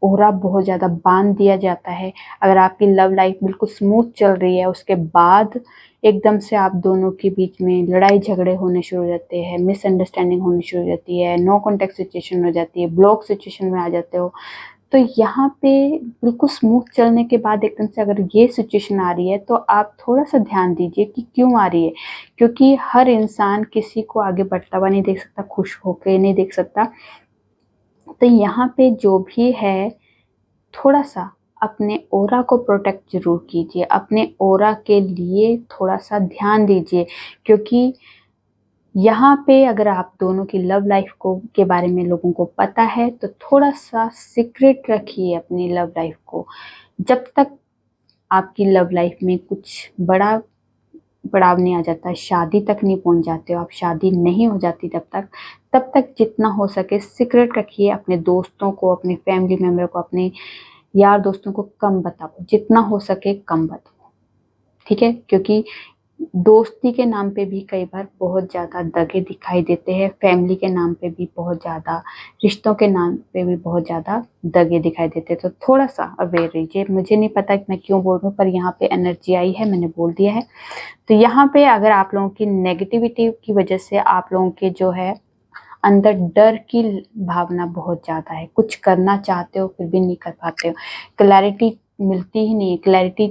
ओरा बहुत ज़्यादा बांध दिया जाता है। अगर आपकी लव लाइफ बिल्कुल स्मूथ चल रही है, उसके बाद एकदम से आप दोनों के बीच में लड़ाई झगड़े होने शुरू हो जाते हैं, मिसअंडरस्टैंडिंग होनी शुरू हो जाती है, नो कॉन्टैक्ट सिचुएशन हो जाती है, ब्लॉक सिचुएशन में आ जाते हो। तो यहाँ पे बिल्कुल स्मूथ चलने के बाद एकदम से अगर ये सिचुएशन आ रही है तो आप थोड़ा सा ध्यान दीजिए कि क्यों आ रही है, क्योंकि हर इंसान किसी को आगे बढ़ता हुआ नहीं देख सकता, खुश होकर नहीं देख सकता। तो यहाँ पे जो भी है, थोड़ा सा अपने ऑरा को प्रोटेक्ट जरूर कीजिए, अपने ऑरा के लिए थोड़ा सा ध्यान दीजिए, क्योंकि यहाँ पे अगर आप दोनों की लव लाइफ को के बारे में लोगों को पता है तो थोड़ा सा सीक्रेट रखिए अपनी लव लाइफ को। जब तक आपकी लव लाइफ में कुछ बड़ा पड़ाव नहीं आ जाता, शादी तक नहीं पहुंच जाते हो आप, शादी नहीं हो जाती तब तक जितना हो सके सीक्रेट रखिए। अपने दोस्तों को, अपने फैमिली मेम्बर को, अपने यार दोस्तों को कम बताओ, जितना हो सके कम बताओ, ठीक है? क्योंकि दोस्ती के नाम पे भी कई बार बहुत ज़्यादा दगे दिखाई देते हैं, फैमिली के नाम पे भी बहुत ज़्यादा, रिश्तों के नाम पे भी बहुत ज़्यादा दगे दिखाई देते हैं। तो थोड़ा सा अवेयर रहिए। मुझे नहीं पता कि मैं क्यों बोल रही हूँ, पर यहाँ पे एनर्जी आई है, मैंने बोल दिया है। तो यहाँ पे अगर आप लोगों की नेगेटिविटी की वजह से आप लोगों के जो है अंदर डर की भावना बहुत ज़्यादा है, कुछ करना चाहते हो फिर भी नहीं कर पाते हो, क्लैरिटी मिलती ही नहीं है, क्लैरिटी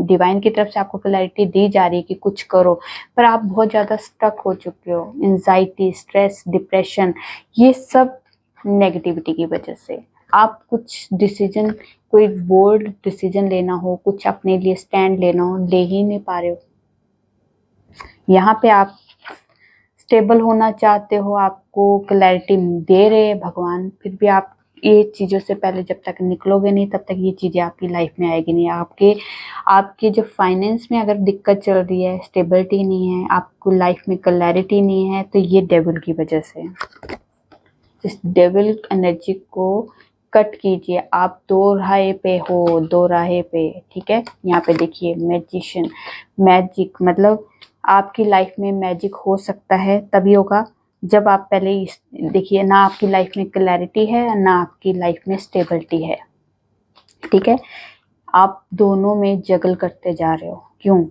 डिवाइन की तरफ से आपको क्लैरिटी दी जा रही है कि कुछ करो, पर आप बहुत ज़्यादा स्टक हो चुके हो। एंजाइटी, स्ट्रेस, डिप्रेशन, ये सब नेगेटिविटी की वजह से। आप कुछ डिसीजन, कोई बोल्ड डिसीजन लेना हो, कुछ अपने लिए स्टैंड लेना हो, ले ही नहीं पा रहे हो। यहाँ पे आप स्टेबल होना चाहते हो, आपको क्लैरिटी दे रहे हैं भगवान, फिर भी आप ये चीज़ों से पहले जब तक निकलोगे नहीं तब तक ये चीज़ें आपकी लाइफ में आएगी नहीं। आपके जो फाइनेंस में अगर दिक्कत चल रही है, स्टेबिलिटी नहीं है, आपको लाइफ में क्लैरिटी नहीं है, तो ये डेविल की वजह से। इस डेविल एनर्जी को कट कीजिए। आप दो राहे पे हो, दो राहे पे, ठीक है? यहाँ पे देखिए मैजिशियन, मैजिक मतलब आपकी लाइफ में मैजिक हो सकता है तभी होगा जब आप पहले देखिए ना, आपकी लाइफ में क्लैरिटी है ना आपकी लाइफ में स्टेबिलिटी है, ठीक है? आप दोनों में जगल करते जा रहे हो। क्यों?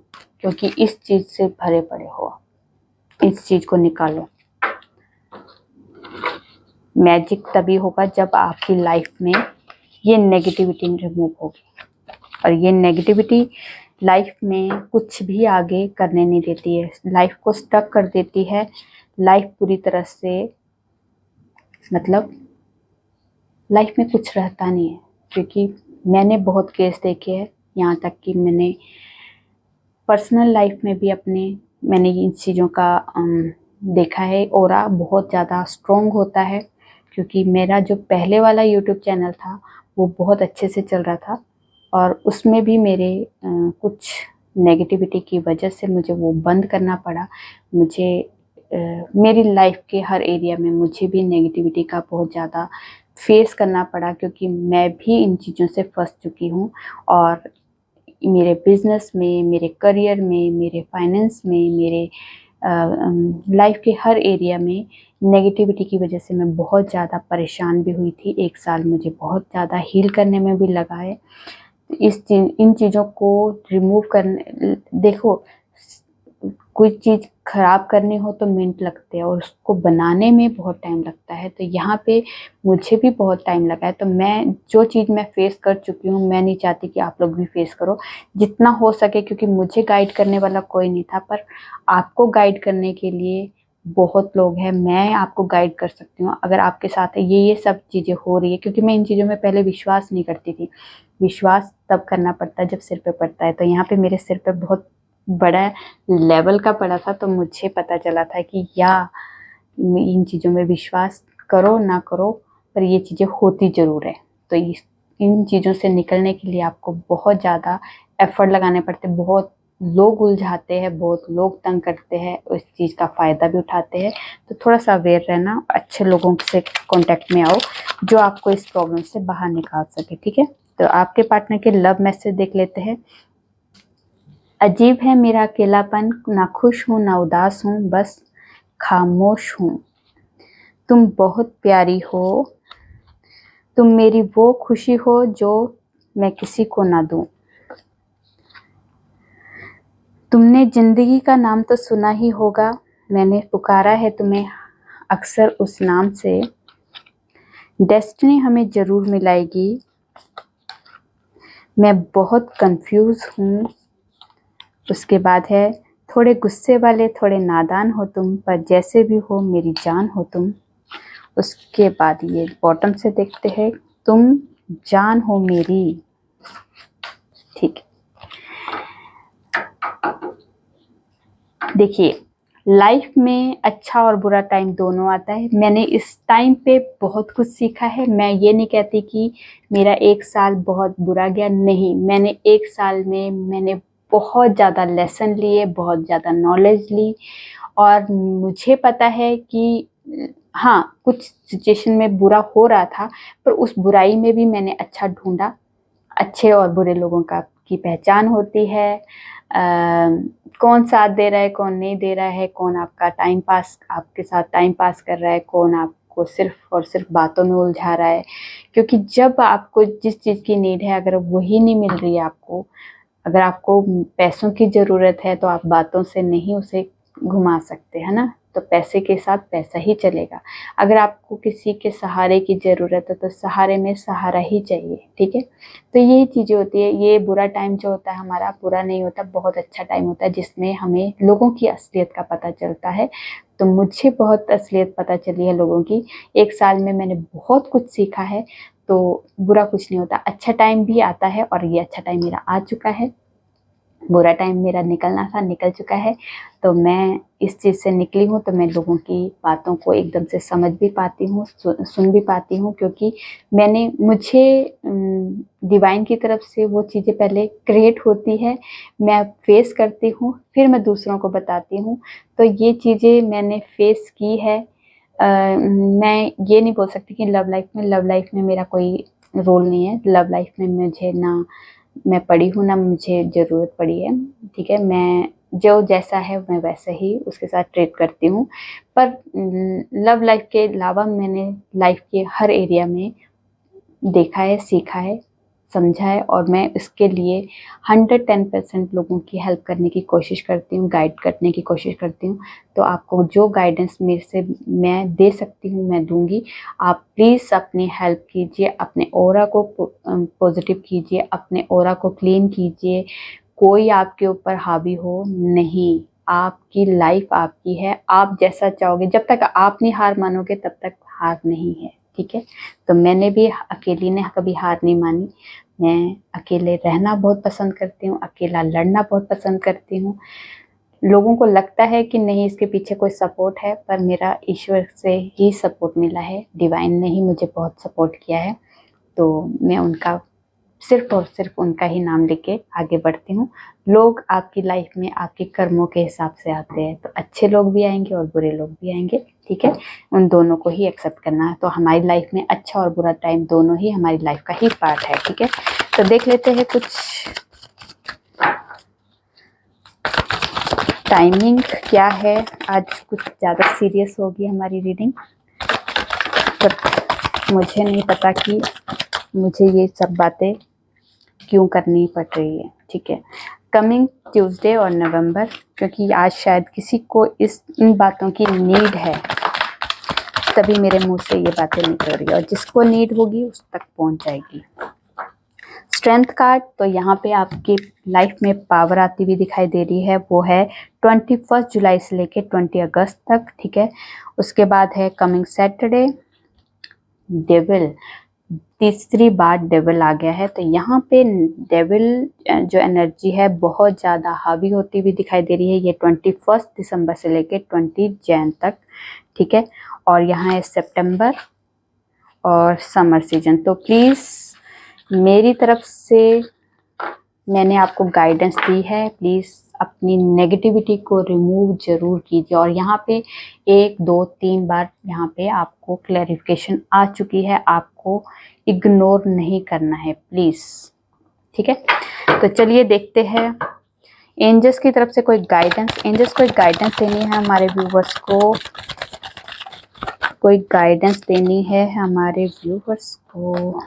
क्योंकि इस चीज से भरे पड़े हो। इस चीज को निकालो। मैजिक तभी होगा जब आपकी लाइफ में ये नेगेटिविटी रिमूव होगी, और ये नेगेटिविटी लाइफ में कुछ भी आगे करने नहीं देती है, लाइफ को स्टक कर देती है। लाइफ पूरी तरह से मतलब लाइफ में कुछ रहता नहीं है, क्योंकि मैंने बहुत केस देखे हैं, यहाँ तक कि मैंने पर्सनल लाइफ में भी मैंने इन चीज़ों का देखा है। ऑरा बहुत ज़्यादा स्ट्रॉन्ग होता है, क्योंकि मेरा जो पहले वाला यूट्यूब चैनल था वो बहुत अच्छे से चल रहा था, और उसमें भी मेरे कुछ नेगेटिविटी की वजह से मुझे वो बंद करना पड़ा। मुझे मेरी लाइफ के हर एरिया में मुझे भी नेगेटिविटी का बहुत ज़्यादा फेस करना पड़ा, क्योंकि मैं भी इन चीज़ों से फंस चुकी हूँ। और मेरे बिजनेस में, मेरे करियर में, मेरे फाइनेंस में, मेरे लाइफ के हर एरिया में नेगेटिविटी की वजह से मैं बहुत ज़्यादा परेशान भी हुई थी। 1 साल मुझे बहुत ज़्यादा हील करने में भी लगा है। इन चीज़ों को रिमूव करने, देखो कोई चीज़ खराब करनी हो तो मिनट लगते हैं, और उसको बनाने में बहुत टाइम लगता है। तो यहाँ पे मुझे भी बहुत टाइम लगा है। तो मैं जो चीज़ मैं फेस कर चुकी हूँ, मैं नहीं चाहती कि आप लोग भी फेस करो जितना हो सके, क्योंकि मुझे गाइड करने वाला कोई नहीं था, पर आपको गाइड करने के लिए बहुत लोग हैं। मैं आपको गाइड कर सकती हूँ अगर आपके साथ ये सब चीज़ें हो रही है, क्योंकि मैं इन चीज़ों में पहले विश्वास नहीं करती थी। विश्वास तब करना पड़ता है जब सिर पे पड़ता है। तो यहाँ पे मेरे सिर पे बहुत बड़ा लेवल का पड़ा था, तो मुझे पता चला था कि इन चीज़ों में विश्वास करो ना करो, पर ये चीज़ें होती ज़रूर है। तो इन चीज़ों से निकलने के लिए आपको बहुत ज़्यादा एफर्ट लगाने पड़ते, बहुत लोग उलझाते हैं, बहुत लोग तंग करते हैं, उस चीज़ का फ़ायदा भी उठाते हैं। तो थोड़ा सा अवेयर रहना, अच्छे लोगों से कांटेक्ट में आओ जो आपको इस प्रॉब्लम से बाहर निकाल सके, ठीक है? तो आपके पार्टनर के लव मैसेज देख लेते हैं। अजीब है मेरा अकेलापन, ना खुश हूँ ना उदास हूँ, बस खामोश हूँ। तुम बहुत प्यारी हो, तुम मेरी वो खुशी हो जो मैं किसी को ना दूँ। तुमने जिंदगी का नाम तो सुना ही होगा, मैंने पुकारा है तुम्हें अक्सर उस नाम से। डेस्टिनी हमें जरूर मिलाएगी। मैं बहुत कंफ्यूज हूँ। उसके बाद है, थोड़े गुस्से वाले थोड़े नादान हो तुम, पर जैसे भी हो मेरी जान हो तुम। उसके बाद ये बॉटम से देखते हैं, तुम जान हो मेरी। ठीक है, देखिए लाइफ में अच्छा और बुरा टाइम दोनों आता है। मैंने इस टाइम पे बहुत कुछ सीखा है। मैं ये नहीं कहती कि मेरा 1 साल बहुत बुरा गया, नहीं, मैंने 1 साल में मैंने बहुत ज़्यादा लेसन लिए, बहुत ज़्यादा नॉलेज ली, और मुझे पता है कि हाँ, कुछ सिचुएशन में बुरा हो रहा था, पर उस बुराई में भी मैंने अच्छा ढूंढा। अच्छे और बुरे लोगों की पहचान होती है। कौन साथ दे रहा है, कौन नहीं दे रहा है, कौन आपके साथ टाइम पास कर रहा है, कौन आपको सिर्फ और सिर्फ बातों में उलझा रहा है। क्योंकि जब आपको जिस चीज़ की नीड है, अगर वही नहीं मिल रही है आपको, अगर आपको पैसों की ज़रूरत है, तो आप बातों से नहीं उसे घुमा सकते, है ना। तो पैसे के साथ पैसा ही चलेगा। अगर आपको किसी के सहारे की ज़रूरत है, तो सहारे में सहारा ही चाहिए, ठीक है। तो यही चीज़ें होती है। ये बुरा टाइम जो होता है हमारा, बुरा नहीं होता, बहुत अच्छा टाइम होता है, जिसमें हमें लोगों की असलियत का पता चलता है। तो मुझे बहुत असलियत पता चली है लोगों की। 1 साल में मैंने बहुत कुछ सीखा है। तो बुरा कुछ नहीं होता, अच्छा टाइम भी आता है, और ये अच्छा टाइम मेरा आ चुका है। बुरा टाइम मेरा निकलना था, निकल चुका है। तो मैं इस चीज़ से निकली हूँ, तो मैं लोगों की बातों को एकदम से समझ भी पाती हूँ, सुन भी पाती हूँ, क्योंकि मुझे डिवाइन की तरफ से वो चीज़ें पहले क्रिएट होती है, मैं फेस करती हूँ, फिर मैं दूसरों को बताती हूँ। तो ये चीज़ें मैंने फेस की है। मैं ये नहीं बोल सकती कि लव लाइफ में मेरा कोई रोल नहीं है। लव लाइफ में मुझे ना मैं पढ़ी हूँ, ना मुझे ज़रूरत पड़ी है, ठीक है। मैं जो जैसा है मैं वैसे ही उसके साथ ट्रीट करती हूँ। पर लव लाइफ के अलावा मैंने लाइफ के हर एरिया में देखा है, सीखा है, समझा है, और मैं इसके लिए 110% लोगों की हेल्प करने की कोशिश करती हूँ, गाइड करने की कोशिश करती हूँ। तो आपको जो गाइडेंस मेरे से मैं दे सकती हूँ, मैं दूंगी। आप प्लीज़ अपनी हेल्प कीजिए, अपने ऑरा को पॉजिटिव कीजिए, अपने ऑरा को क्लीन कीजिए। कोई आपके ऊपर हावी हो नहीं, आपकी लाइफ आपकी है, आप जैसा चाहोगे। जब तक आप नहीं हार मानोगे, तब तक हार नहीं है, ठीक है। तो मैंने भी अकेली ने कभी हार नहीं मानी। मैं अकेले रहना बहुत पसंद करती हूँ, अकेला लड़ना बहुत पसंद करती हूँ। लोगों को लगता है कि नहीं, इसके पीछे कोई सपोर्ट है, पर मेरा ईश्वर से ही सपोर्ट मिला है, डिवाइन ने ही मुझे बहुत सपोर्ट किया है। तो मैं उनका सिर्फ और सिर्फ उनका ही नाम लेके आगे बढ़ती हूँ। लोग आपकी लाइफ में आपके कर्मों के हिसाब से आते हैं, तो अच्छे लोग भी आएंगे और बुरे लोग भी आएंगे, ठीक है। उन दोनों को ही एक्सेप्ट करना है। तो हमारी लाइफ में अच्छा और बुरा टाइम दोनों ही हमारी लाइफ का ही पार्ट है, ठीक है। तो देख लेते हैं कुछ टाइमिंग क्या है। आज कुछ ज़्यादा सीरियस होगी हमारी रीडिंग, पर मुझे नहीं पता कि मुझे ये सब बातें क्यों करनी पड़ रही है, ठीक है। कमिंग ट्यूसडे और नवंबर, क्योंकि आज शायद किसी को इन बातों की नीड है, तभी मेरे मुंह से ये बातें निकल रही है, और जिसको नीड होगी उस तक पहुंच जाएगी। स्ट्रेंथ कार्ड, तो यहाँ पे आपकी लाइफ में पावर आती हुई दिखाई दे रही है, वो है 21 जुलाई से लेके 20 अगस्त तक, ठीक है। उसके बाद है कमिंग सैटरडे, डेविल, तीसरी बार डेविल आ गया है। तो यहाँ पे डेविल जो एनर्जी है बहुत ज़्यादा हावी होती हुई दिखाई दे रही है। ये 21 दिसंबर से लेके 20 जैन तक, ठीक है। और यहाँ है सितंबर और समर सीजन। तो प्लीज़ मेरी तरफ से मैंने आपको गाइडेंस दी है, प्लीज़ अपनी नेगेटिविटी को रिमूव जरूर कीजिए। और यहाँ पे 1 2 3 बार यहाँ पे आपको क्लैरिफिकेशन आ चुकी है, आपको इग्नोर नहीं करना है प्लीज़, ठीक है। तो चलिए देखते हैं एंजल्स की तरफ से कोई गाइडेंस। एंजल्स को गाइडेंस देनी है हमारे व्यूवर्स को, कोई गाइडेंस देनी है हमारे व्यूवर्स को।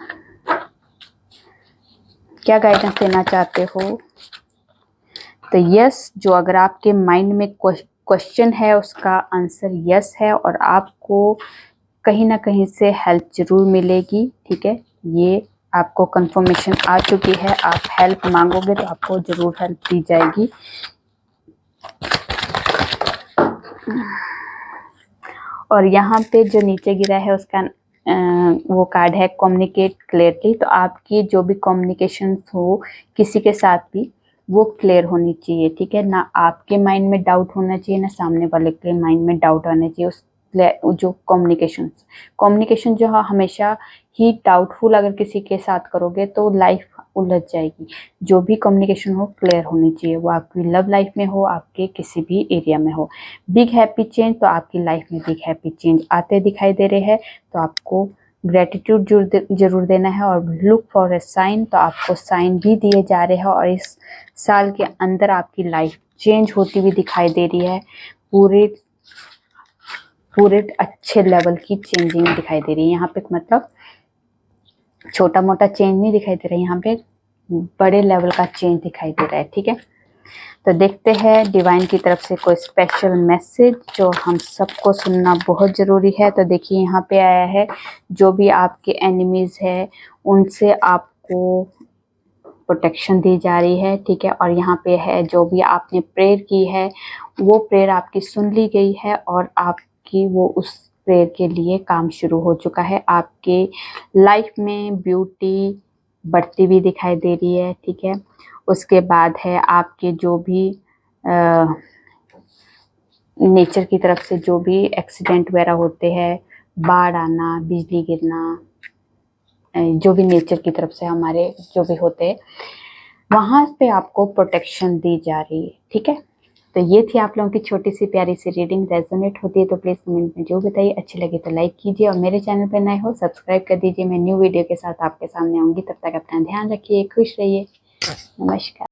क्या गाइडेंस देना चाहते हो? तो यस, जो अगर आपके माइंड में क्वेश्चन है उसका आंसर यस है और आपको कहीं ना कहीं से हेल्प जरूर मिलेगी। ठीक है, ये आपको कंफर्मेशन आ चुकी है। आप हेल्प मांगोगे तो आपको जरूर हेल्प दी जाएगी। और यहाँ पे जो नीचे गिरा है उसका वो कार्ड है कम्युनिकेट क्लियरली। तो आपकी जो भी कम्युनिकेशन हो किसी के साथ भी, वो क्लियर होनी चाहिए। ठीक है, ना आपके माइंड में डाउट होना चाहिए, ना सामने वाले के माइंड में डाउट आना चाहिए। उस जो कम्युनिकेशन जो है हमेशा ही डाउटफुल अगर किसी के साथ करोगे तो लाइफ उलझ जाएगी। जो भी कम्युनिकेशन हो क्लियर होनी चाहिए, वो आपकी लव लाइफ में हो, आपके किसी भी एरिया में हो। बिग हैप्पी चेंज, तो आपकी लाइफ में बिग हैप्पी चेंज आते दिखाई दे रहे हैं। तो आपको ग्रेटिट्यूड जरूर देना है और लुक फॉर ए साइन, तो आपको साइन भी दिए जा रहे हैं। और इस साल के अंदर आपकी लाइफ चेंज होती हुई दिखाई दे रही है। पूरे अच्छे लेवल की चेंजिंग दिखाई दे रही है। यहाँ पे मतलब छोटा मोटा चेंज नहीं दिखाई दे रहा है, यहाँ पे बड़े लेवल का चेंज दिखाई दे रहा है। ठीक है, तो देखते हैं डिवाइन की तरफ से कोई स्पेशल मैसेज जो हम सबको सुनना बहुत ज़रूरी है। तो देखिए यहाँ पे आया है, जो भी आपके एनिमीज़ है उनसे आपको प्रोटेक्शन दी जा रही है। ठीक है, और यहाँ पे है जो भी आपने प्रेयर की है वो प्रेयर आपकी सुन ली गई है और आपकी वो उस प्रेयर के लिए काम शुरू हो चुका है। आपके लाइफ में ब्यूटी बढ़ती हुई दिखाई दे रही है। ठीक है, उसके बाद है आपके जो भी नेचर की तरफ से जो भी एक्सीडेंट वगैरह होते हैं, बाढ़ आना, बिजली गिरना, जो भी नेचर की तरफ से हमारे जो भी होते हैं, वहाँ पे आपको प्रोटेक्शन दी जा रही है। ठीक है, तो ये थी आप लोगों की छोटी सी प्यारी सी रीडिंग। रेजोनेट होती है तो प्लीज़ कमेंट में जो बताइए। अच्छी लगी तो लाइक कीजिए और मेरे चैनल पर नए हो सब्सक्राइब कर दीजिए। मैं न्यू वीडियो के साथ आपके सामने आऊँगी। तब तक अपना ध्यान रखिए, खुश रहिए। नमस्कार।